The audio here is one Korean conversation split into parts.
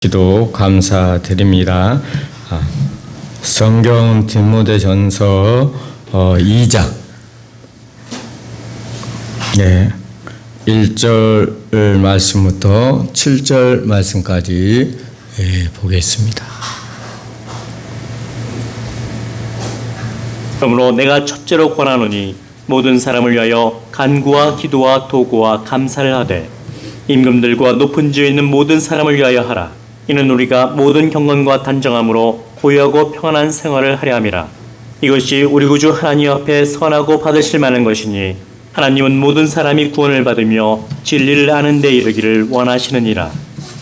기도 감사드립니다. 성경 디모데전서 2장 1절 말씀부터 7절 말씀까지 보겠습니다. 그러므로 내가 첫째로 권하노니 모든 사람을 위하여 간구와 기도와 도구와 감사를 하되 임금들과 높은 지에 있는 모든 사람을 위하여 하라. 이는 우리가 모든 경건과 단정함으로 고요하고 평안한 생활을 하려 함이라. 이것이 우리 구주 하나님 앞에 선하고 받으실 만한 것이니 하나님은 모든 사람이 구원을 받으며 진리를 아는 데 이르기를 원하시느니라.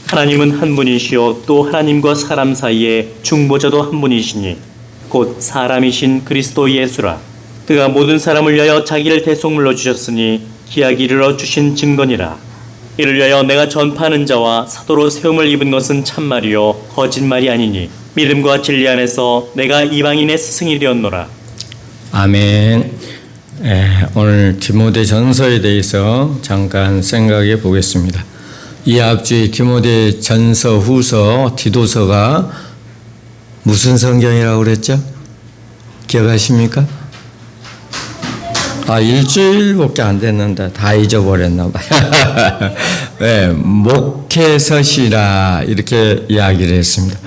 하나님은 한 분이시요 또 하나님과 사람 사이에 중보자도 한 분이시니 곧 사람이신 그리스도 예수라. 그가 모든 사람을 위하여 자기를 대속물로 주셨으니 기약이 이르러 주신 증거니라. 이를 위하여 내가 전파하는 자와 사도로 세움을 입은 것은 참말이요 거짓말이 아니니 믿음과 진리 안에서 내가 이방인의 스승이 되었노라. 아멘. 오늘 디모데전서에 대해서 잠깐 생각해 보겠습니다. 이 앞주에 디모데전서, 후서, 디도서가 무슨 성경이라고 그랬죠? 기억하십니까? 일주일밖에 안 됐는데 다 잊어버렸나 봐요. 목회서시라 이렇게 이야기를 했습니다.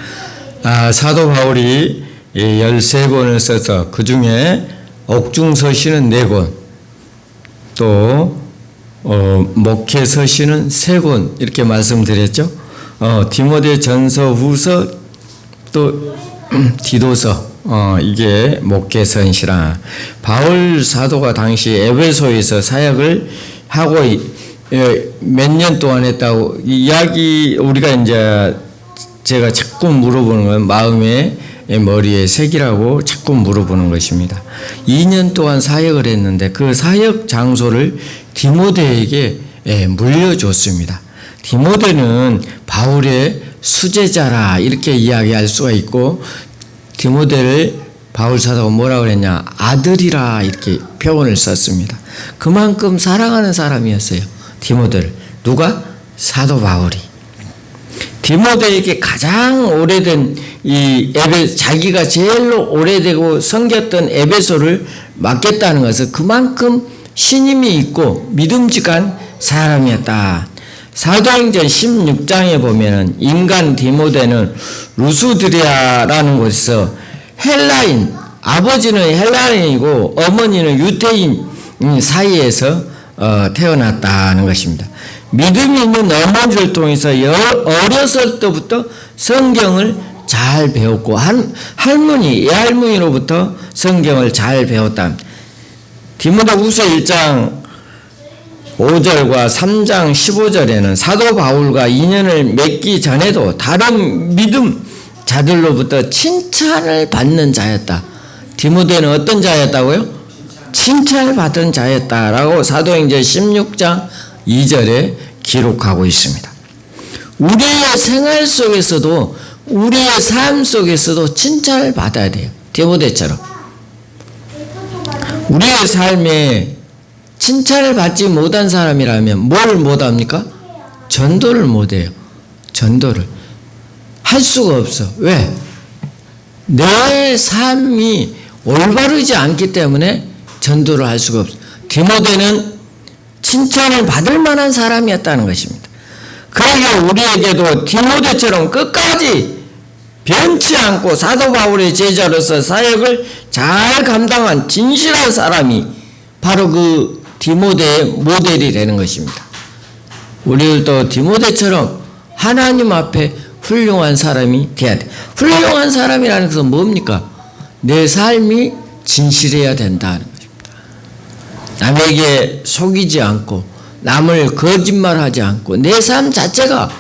사도 바울이 13권을 써서 그 중에 옥중서시는 4권, 또 목회서시는 3권 이렇게 말씀드렸죠. 디모데전서, 후서, 또 디도서, 이게 목회서시라. 바울 사도가 당시 에베소에서 사역을 하고 몇 년 동안 했다고 이야기, 우리가 이제 제가 자꾸 물어보는 건 마음의 머리에 새기라고 자꾸 물어보는 것입니다. 2년 동안 사역을 했는데 그 사역 장소를 디모데에게 물려줬습니다. 디모데는 바울의 수제자라 이렇게 이야기할 수가 있고, 디모데를 바울 사도가 뭐라고 그랬냐, 아들이라 이렇게 표현을 썼습니다. 그만큼 사랑하는 사람이었어요, 디모데를. 누가? 사도 바울이. 디모데에게 가장 오래된 자기가 제일 오래되고 섬겼던 에베소를 맡겼다는 것은 그만큼 신임이 있고 믿음직한 사람이었다. 사도행전 16장에 보면은 인간 디모데는 루스드리아라는 곳에서 헬라인, 아버지는 헬라인이고 어머니는 유대인 사이에서 태어났다는 것입니다. 믿음이 있는 어머니를 통해서 어렸을 때부터 성경을 잘 배웠고 외할머니로부터 성경을 잘 배웠다. 디모데후서 1장 5절과 3장 15절에는 사도 바울과 인연을 맺기 전에도 다른 믿음 자들로부터 칭찬을 받는 자였다. 디모데는 어떤 자였다고요? 칭찬을 받은 자였다라고 사도행전 16장 2절에 기록하고 있습니다. 우리의 생활 속에서도, 우리의 삶 속에서도 칭찬을 받아야 돼요. 디모데처럼. 우리의 삶에 칭찬을 받지 못한 사람이라면 뭘 못합니까? 전도를 못해요. 전도를 할 수가 없어. 왜? 내 삶이 올바르지 않기 때문에 전도를 할 수가 없어. 디모데는 칭찬을 받을 만한 사람이었다는 것입니다. 그러기에 우리에게도 디모데처럼 끝까지 변치 않고 사도 바울의 제자로서 사역을 잘 감당한 진실한 사람이 바로 그 디모데의 모델이 되는 것입니다. 우리들도 디모데처럼 하나님 앞에 훌륭한 사람이 돼야 돼. 훌륭한 사람이라는 것은 뭡니까? 내 삶이 진실해야 된다는 것입니다. 남에게 속이지 않고 남을 거짓말하지 않고 내 삶 자체가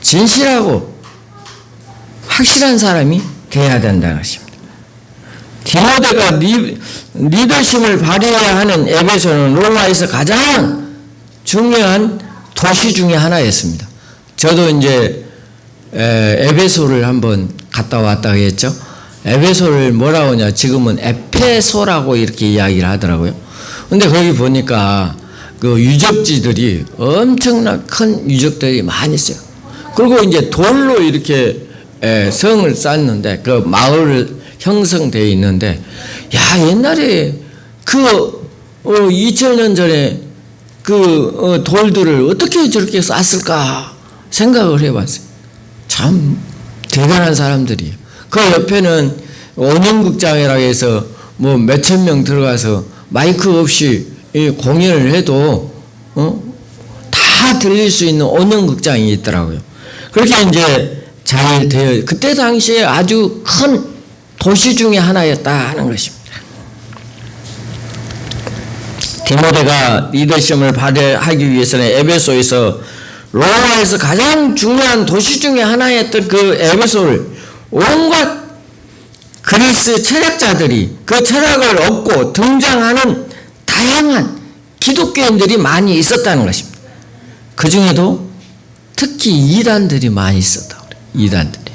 진실하고 확실한 사람이 돼야 된다는 것입니다. 디모데가 리더십을 발휘해야 하는 에베소는 로마에서 가장 중요한 도시 중에 하나였습니다. 저도 이제 에베소를 한번 갔다 왔다고 했죠. 에베소를 뭐라고 하냐, 지금은 에페소라고 이렇게 이야기를 하더라고요. 근데 거기 보니까 그 유적지들이 엄청난 큰 유적들이 많이 있어요. 그리고 이제 돌로 이렇게 성을 쌓는데 그 마을 형성되어 있는데 야 옛날에 그 2000년 전에 그 돌들을 어떻게 저렇게 쌌을까 생각을 해봤어요. 참 대단한 사람들이에요. 그 옆에는 원형극장이라고 해서 뭐 몇천 명 들어가서 마이크 없이 공연을 해도 다 들릴 수 있는 원형극장이 있더라고요. 그렇게 이제 잘 되어 그때 당시에 아주 큰 도시 중에 하나였다 하는 것입니다. 디모데가 리더십을 발휘하기 위해서는 에베소에서 로마에서 가장 중요한 도시 중에 하나였던 그 에베소를 온갖 그리스 철학자들이 그 철학을 얻고 등장하는 다양한 기독교인들이 많이 있었다는 것입니다. 그 중에도 특히 이단들이 많이 있었다고 그래요. 이단들이.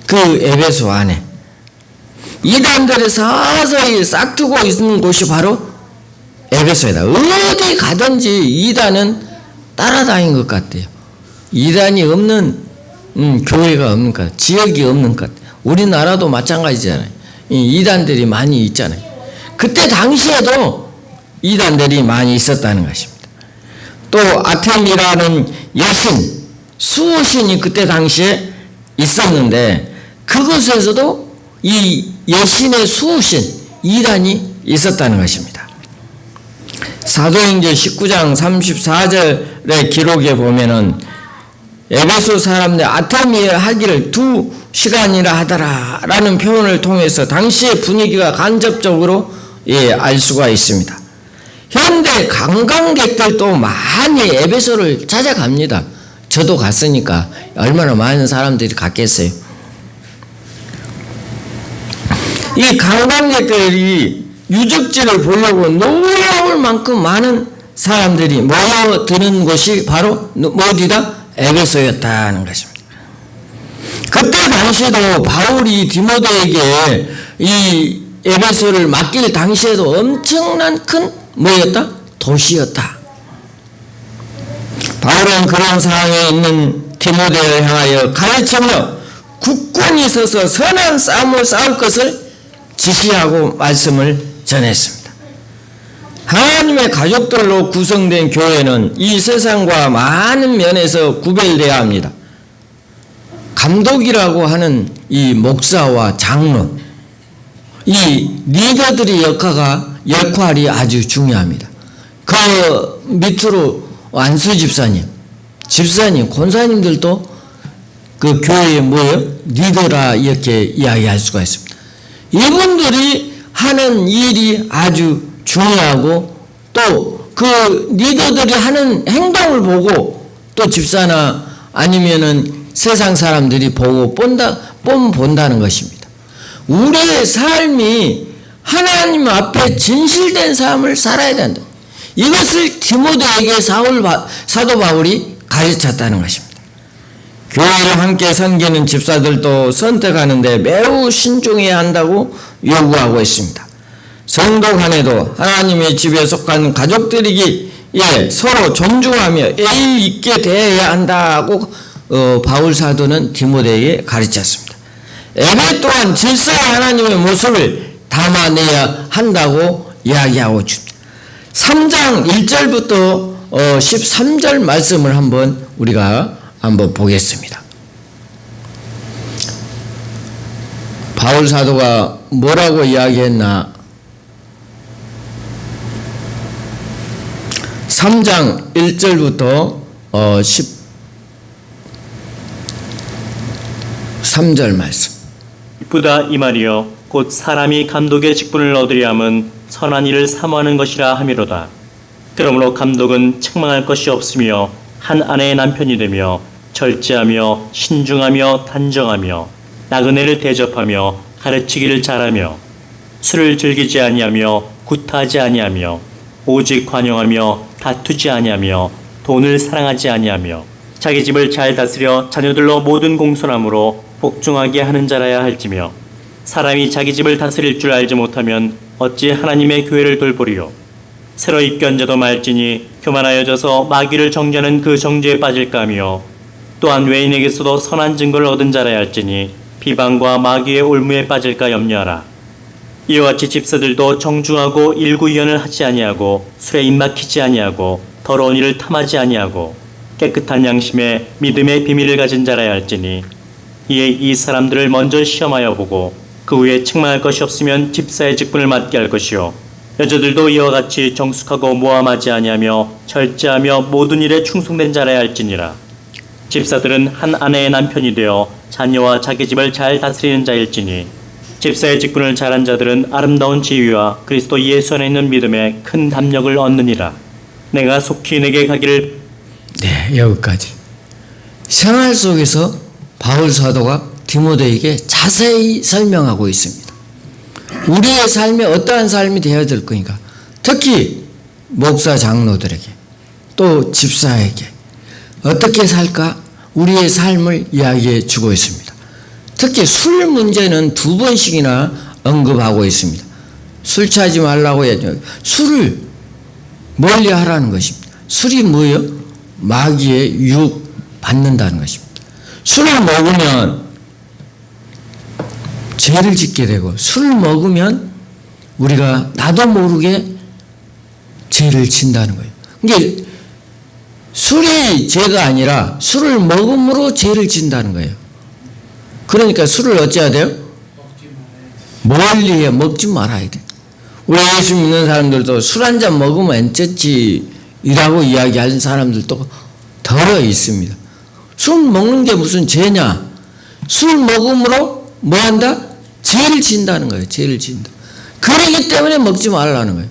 그 에베소 안에. 이단들이 서서히 싹트고 있는 곳이 바로 에베소이다. 어디 가든지 이단은 따라다닌 것 같아요. 이단이 없는 교회가 없는 것 같아요. 지역이 없는 것 같아요. 우리나라도 마찬가지잖아요. 이단들이 많이 있잖아요. 그때 당시에도 이단들이 많이 있었다는 것입니다. 또 아테미라는 여신, 수호신이 그때 당시에 있었는데 그곳에서도 이 여신의 수호신 이단이 있었다는 것입니다. 사도행전 19장 34절의 기록에 보면은 에베소 사람들 아테미에 하기를 2시간이라 하더라 라는 표현을 통해서 당시의 분위기가 간접적으로 알 수가 있습니다. 현대 관광객들도 많이 에베소를 찾아갑니다. 저도 갔으니까 얼마나 많은 사람들이 갔겠어요. 이 관광객들이 유적지를 보려고 놀라울 만큼 많은 사람들이 모여드는 곳이 바로 어디다? 에베소였다는 것입니다. 그때 당시에도 바울이 디모데에게 이 에베소를 맡길 당시에도 엄청난 큰 뭐였다? 도시였다. 바울은 그런 상황에 있는 디모데를 향하여 가르치며 굳건히 서서 선한 싸움을 싸울 것을 지시하고 말씀을 전했습니다. 하나님의 가족들로 구성된 교회는 이 세상과 많은 면에서 구별되어야 합니다. 감독이라고 하는 이 목사와 장로, 이 리더들의 역할이 아주 중요합니다. 그 밑으로 안수 집사님, 권사님들도 그 교회의 리더라 이렇게 이야기할 수가 있습니다. 이분들이 하는 일이 아주 중요하고 또 그 리더들이 하는 행동을 보고 또 집사나 아니면은 세상 사람들이 보고 본다는 것입니다. 우리의 삶이 하나님 앞에 진실된 삶을 살아야 된다. 이것을 디모데에게 사도 바울이 가르쳤다는 것입니다. 교회를 함께 섬기는 집사들도 선택하는데 매우 신중해야 한다고 요구하고 있습니다. 성도 간에도 하나님의 집에 속한 가족들이기에 서로 존중하며 예의 있게 대해야 한다고 바울 사도는 디모데에게 가르쳤습니다. 예배 또한 질서의 하나님의 모습을 담아내야 한다고 이야기하고 있습니다. 3장 1절부터 13절 말씀을 우리가 한번 보겠습니다. 바울 사도가 뭐라고 이야기했나? 3장 1절부터 13절 말씀. 이쁘다 이 말이여 곧 사람이 감독의 직분을 얻으려 함은 선한 일을 사모하는 것이라 함이로다. 그러므로 감독은 책망할 것이 없으며 한 아내의 남편이 되며 절제하며 신중하며 단정하며 나그네를 대접하며 가르치기를 잘하며 술을 즐기지 아니하며 구타하지 아니하며 오직 관용하며 다투지 아니하며 돈을 사랑하지 아니하며 자기 집을 잘 다스려 자녀들로 모든 공손함으로 복종하게 하는 자라야 할지며 사람이 자기 집을 다스릴 줄 알지 못하면 어찌 하나님의 교회를 돌보리요. 새로 입견 자도 말지니 교만하여져서 마귀를 정죄하는 그 정죄에 빠질까 하며 또한 외인에게서도 선한 증거를 얻은 자라야 할지니 비방과 마귀의 올무에 빠질까 염려하라. 이와 같이 집사들도 정중하고 일구이연을 하지 아니하고 술에 입막히지 아니하고 더러운 일을 탐하지 아니하고 깨끗한 양심에 믿음의 비밀을 가진 자라야 할지니 이에 이 사람들을 먼저 시험하여 보고 그 후에 책망할 것이 없으면 집사의 직분을 맡게 할 것이요 여자들도 이와 같이 정숙하고 모함하지 아니하며 절제하며 모든 일에 충성된 자라야 할지니라. 집사들은 한 아내의 남편이 되어 자녀와 자기 집을 잘 다스리는 자일지니 집사의 직분을 잘한 자들은 아름다운 지위와 그리스도 예수 안에 있는 믿음에 큰 담력을 얻느니라. 내가 속히 내게 가기를. 네, 여기까지. 생활 속에서 바울 사도가 디모데에게 자세히 설명하고 있습니다. 우리의 삶에 어떠한 삶이 되어야 될 거니까, 특히 목사 장로들에게 또 집사에게 어떻게 살까 우리의 삶을 이야기해 주고 있습니다. 특히 술 문제는 2번씩이나 언급하고 있습니다. 술 취하지 말라고 해야죠. 술을 멀리 하라는 것입니다. 술이 뭐예요? 마귀의 유혹 받는다는 것입니다. 술을 먹으면 죄를 짓게 되고, 술을 먹으면 우리가 나도 모르게 죄를 진다는 거예요. 이게 술이 죄가 아니라 술을 먹음으로 죄를 진다는 거예요. 그러니까 술을 어찌해야 돼요? 멀리 해, 먹지 말아야 돼. 우리 예수 믿는 사람들도 술 한 잔 먹으면 엔쩌지 이라고 이야기하는 사람들도 더러 있습니다. 술 먹는 게 무슨 죄냐? 술 먹음으로 뭐 한다? 죄를 진다는 거예요. 죄를 진다. 그러기 때문에 먹지 말라는 거예요.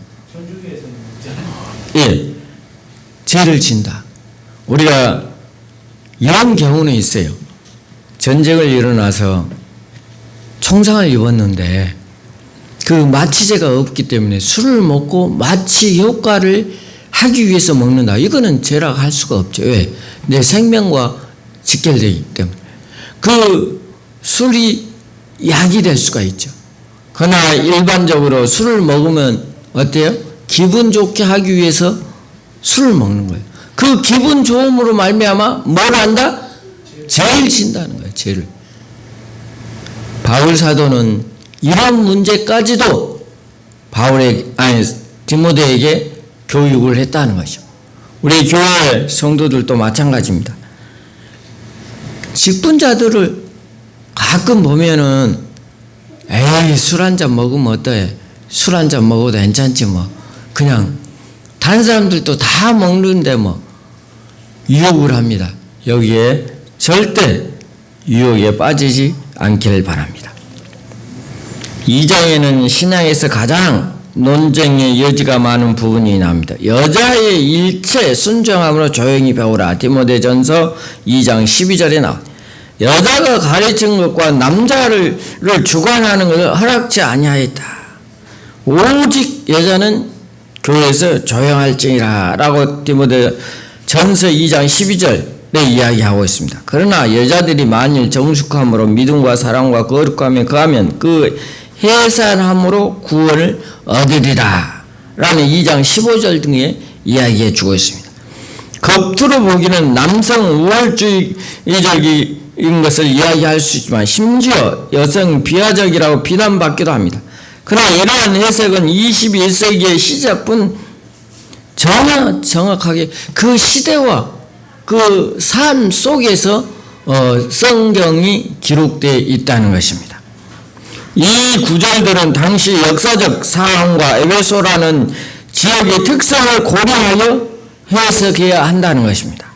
예, 죄를 진다. 우리가 이런 경우는 있어요. 전쟁을 일어나서 총상을 입었는데 그 마취제가 없기 때문에 술을 먹고 마취 효과를 하기 위해서 먹는다. 이거는 죄라고 할 수가 없죠. 왜? 내 생명과 직결되기 때문에. 그 술이 약이 될 수가 있죠. 그러나 일반적으로 술을 먹으면 어때요? 기분 좋게 하기 위해서 술을 먹는 거예요. 그 기분 좋음으로 말미암아 뭘 한다? 죄를 진다는 거예요. 죄를. 바울 사도는 이런 문제까지도 디모데에게 교육을 했다는 것이죠. 우리 교회 성도들도 마찬가지입니다. 직분자들을 가끔 보면은 에이 술 한 잔 먹으면 어때? 술 한 잔 먹어도 괜찮지 뭐. 그냥 다른 사람들도 다 먹는데 뭐 유혹을 합니다. 여기에 절대 유혹에 빠지지 않기를 바랍니다. 2장에는 신앙에서 가장 논쟁의 여지가 많은 부분이 나옵니다. 여자의 일체 순종함으로 조용히 배우라. 디모데전서 2장 12절에 나옵니다. 여자가 가르친 것과 남자를 주관하는 것을 허락지 아니하였다. 오직 여자는 교회에서 조용할지니라 라고 디모데전서 2장 12절에 이야기하고 있습니다. 그러나 여자들이 만일 정숙함으로 믿음과 사랑과 거룩함에 거하면 그 해산함으로 구원을 얻으리라 라는 2장 15절 등에 이야기해 주고 있습니다. 겉으로 보기는 남성 우월주의적인 것을 이야기할 수 있지만 심지어 여성 비하적이라고 비난받기도 합니다. 그러나 이러한 해석은 21세기의 시작뿐 전혀 정확하게 그 시대와 그 삶 속에서 성경이 기록되어 있다는 것입니다. 이 구절들은 당시 역사적 상황과 에베소라는 지역의 특성을 고려하여 해석해야 한다는 것입니다.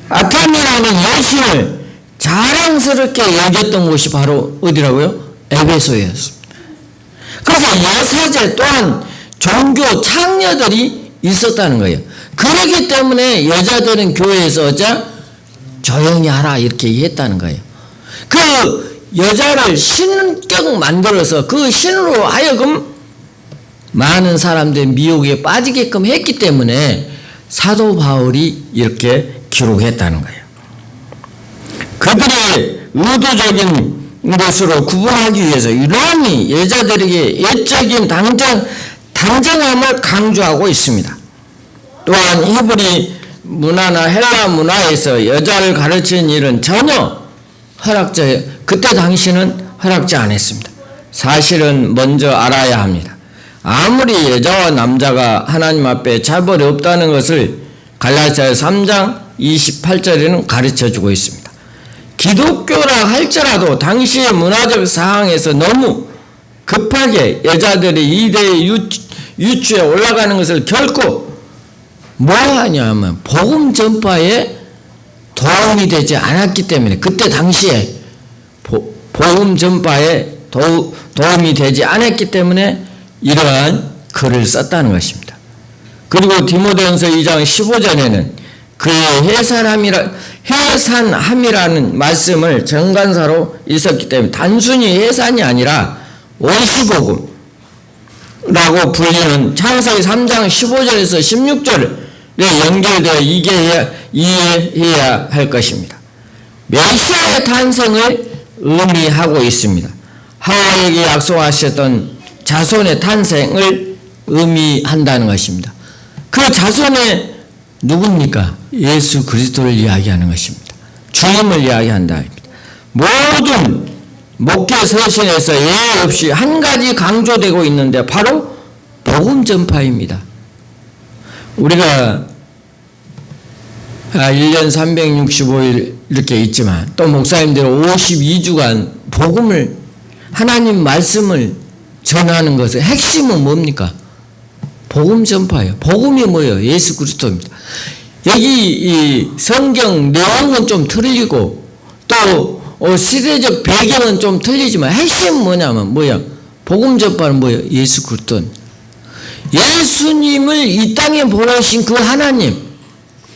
아테네라는 여신을 자랑스럽게 여겼던 곳이 바로 어디라고요? 에베소였습니다. 그래서 여사제 또한 종교 창녀들이 있었다는 거예요. 그렇기 때문에 여자들은 교회에서 조용히 하라 이렇게 했다는 거예요. 그 여자를 신격 만들어서 그 신으로 하여금 많은 사람들의 미혹에 빠지게끔 했기 때문에 사도 바울이 이렇게 기록했다는 거예요. 그들의 의도적인 것으로 구분하기 위해서 이러한 여자들에게 예적인 당정함을 강조하고 있습니다. 또한 히브리 문화나 헬라 문화에서 여자를 가르치는 일은 전혀 그때 당시는 허락지 않았습니다. 사실은 먼저 알아야 합니다. 아무리 여자와 남자가 하나님 앞에 차별이 없다는 것을 갈라디아서 3장 28절에는 가르쳐주고 있습니다. 기독교라 할지라도 당시의 문화적 상황에서 너무 급하게 여자들이 2대 유추에 올라가는 것을 결코 뭐하냐면 복음 전파에 도움이 되지 않았기 때문에, 그때 당시에 복음 전파에 도움이 되지 않았기 때문에 이러한 글을 썼다는 것입니다. 그리고 디모데전서 2장 15절에는 그의 해산함이라는 말씀을 정관사로 있었기 때문에 단순히 해산이 아니라 원시복음라고 불리는 창세기 3장 15절에서 16절에 연결되어 이해해야 할 것입니다. 메시아의 탄생을 의미하고 있습니다. 하와에게 약속하셨던 자손의 탄생을 의미한다는 것입니다. 그 자손의 누굽니까? 예수 그리스도를 이야기하는 것입니다. 주님을 이야기한다. 모든 목회 서신에서 예외 없이 한 가지 강조되고 있는데 바로 복음 전파입니다. 우리가 1년 365일 이렇게 있지만 또 목사님들이 52주간 복음을, 하나님 말씀을 전하는 것의 핵심은 뭡니까? 복음 전파예요. 복음이 뭐예요? 예수 그리스도입니다. 여기 이 성경 내용은 좀 틀리고 또 시대적 배경은 좀 틀리지만 핵심은 뭐냐면 뭐야? 복음 전파는 뭐예요? 예수 그리스도. 예수님을 이 땅에 보내신 그 하나님,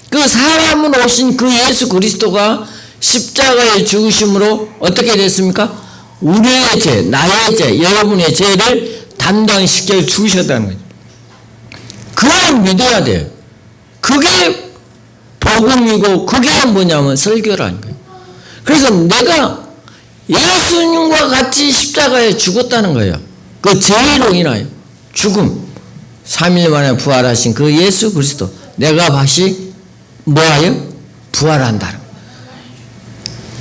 그 사람으로 오신 그 예수 그리스도가 십자가에 죽으심으로 어떻게 됐습니까? 우리의 죄, 나의 죄, 여러분의 죄를 담당시켜 주셨다는 거죠. 그걸 믿어야 돼요. 그게 복음이고 그게 뭐냐면 설교라는 거예요. 그래서 내가 예수님과 같이 십자가에 죽었다는 거예요. 그 죄로 인하여 죽음, 3일 만에 부활하신 그 예수 그리스도, 내가 다시 뭐하여? 부활한다는 거예요.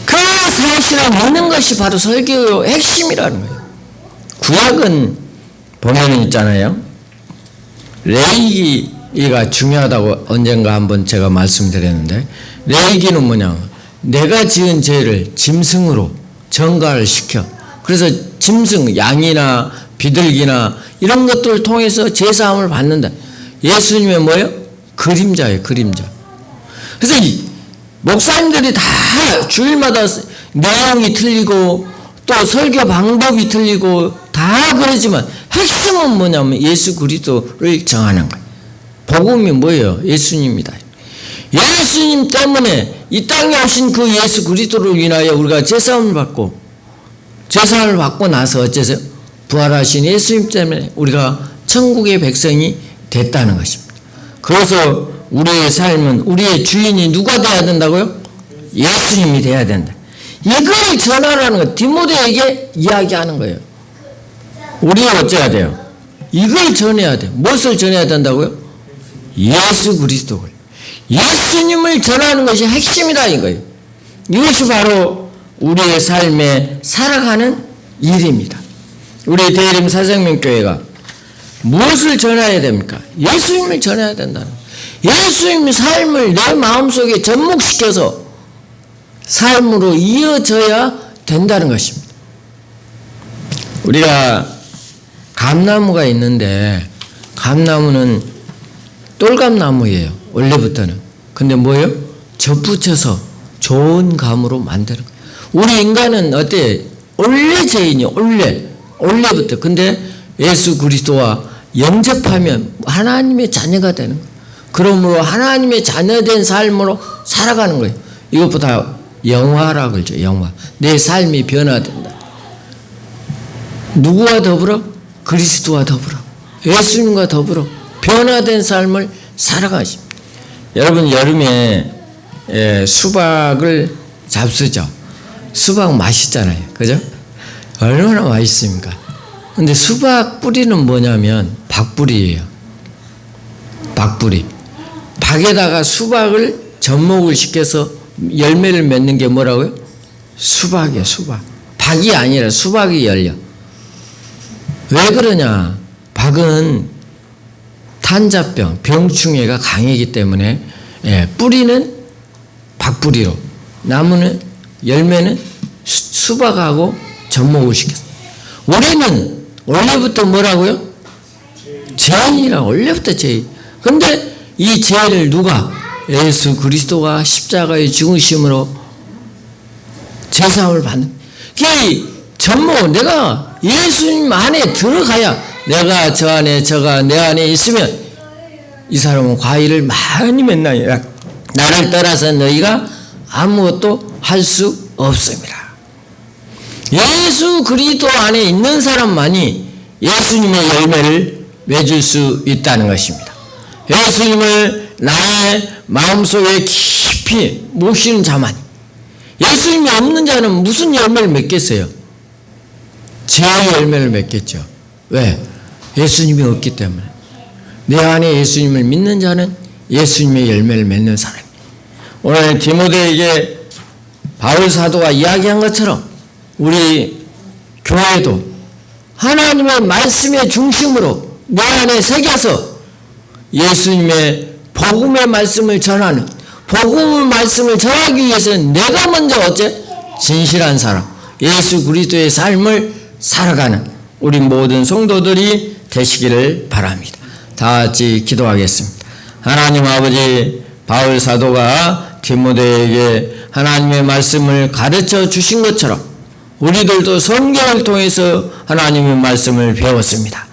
그 사실을 믿는 것이 바로 설교의 핵심이라는 거예요. 구약은 보면은 있잖아요. 레위기가 중요하다고 언젠가 한번 제가 말씀드렸는데, 레위기는 뭐냐? 내가 지은 죄를 짐승으로 전가를 시켜. 그래서 짐승, 양이나 비둘기나 이런 것들을 통해서 제사함을 받는다. 예수님의 뭐예요? 그림자예요, 그림자. 그래서 이 목사님들이 다 주일마다 내용이 틀리고 또 설교 방법이 틀리고 다 그러지만 핵심은 뭐냐면 예수 그리스도를 정하는 거예요. 복음이 뭐예요? 예수님이다. 예수님 때문에 이 땅에 오신 그 예수 그리스도를 인하여 우리가 제사함을 받고 나서 어째서요? 부활하신 예수님 때문에 우리가 천국의 백성이 됐다는 것입니다. 그래서 우리의 삶은, 우리의 주인이 누가 돼야 된다고요? 예수님이 돼야 된다. 이걸 전하라는 거, 디모데에게 이야기하는 거예요. 우리가 어째야 돼요? 이걸 전해야 돼. 무엇을 전해야 된다고요? 예수 그리스도를. 예수님을 전하는 것이 핵심이다 이거예요. 이것이 바로 우리의 삶에 살아가는 일입니다. 우리 대림 사생명교회가 무엇을 전해야 됩니까? 예수님을 전해야 된다는 거예요. 예수님의 삶을 내 마음속에 접목시켜서 삶으로 이어져야 된다는 것입니다. 우리가 감나무가 있는데 감나무는 똘감나무예요. 원래부터는. 근데 뭐예요? 접붙여서 좋은 감으로 만드는 거예요. 우리 인간은 어때? 원래 죄인이요. 원래부터. 근데 예수 그리스도와 영접하면 하나님의 자녀가 되는 거예요. 그러므로 하나님의 자녀된 삶으로 살아가는 거예요. 이것보다 영화라고 그러죠. 영화. 내 삶이 변화된다. 누구와 더불어? 그리스도와 더불어. 예수님과 더불어 변화된 삶을 살아가십니다. 여러분 여름에 수박을 잡수죠. 수박 맛있잖아요. 그죠? 얼마나 맛있습니까? 근데 수박 뿌리는 뭐냐면 박뿌리예요. 박뿌리. 박에다가 수박을 접목을 시켜서 열매를 맺는 게 뭐라고요? 수박이야, 수박. 박이 아니라 수박이 열려. 왜 그러냐? 박은 탄자병, 병충해가 강하기 때문에 뿌리는 박뿌리로, 나무는 열매는 수박하고 접목을 시켰어. 우리는 원래부터 뭐라고요? 죄인이라, 원래부터 죄인. 근데 이 죄를 누가? 예수 그리스도가 십자가의 죽으심으로 죄사함을 받는. 그 접목, 내가 예수님 안에 들어가야, 내가 저 안에 저가 내 안에 있으면 이 사람은 과일을 많이 맺나니라. 나를 떠나서 너희가 아무것도 할 수 없습니다. 예수 그리스도 안에 있는 사람만이 예수님의 열매를 맺을 수 있다는 것입니다. 예수님을 나의 마음속에 깊이 모시는 자만. 예수님이 없는 자는 무슨 열매를 맺겠어요? 죄의 열매를 맺겠죠. 왜? 예수님이 없기 때문에. 내 안에 예수님을 믿는 자는 예수님의 열매를 맺는 사람입니다. 오늘 디모데에게 바울 사도가 이야기한 것처럼 우리 교회도 하나님의 말씀의 중심으로 내 안에 새겨서 예수님의 복음의 말씀을 전하는, 복음의 말씀을 전하기 위해서는 내가 먼저 어째? 진실한 사람, 예수 그리스도의 삶을 살아가는 우리 모든 성도들이 되시기를 바랍니다. 다 같이 기도하겠습니다. 하나님 아버지, 바울 사도가 디모데에게 하나님의 말씀을 가르쳐 주신 것처럼 우리들도 성경을 통해서 하나님의 말씀을 배웠습니다.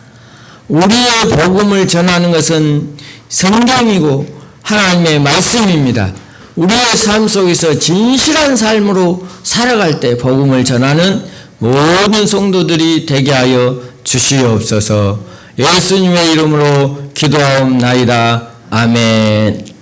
우리의 복음을 전하는 것은 성경이고 하나님의 말씀입니다. 우리의 삶 속에서 진실한 삶으로 살아갈 때 복음을 전하는 모든 성도들이 되게 하여 주시옵소서. 예수님의 이름으로 기도하옵나이다. 아멘.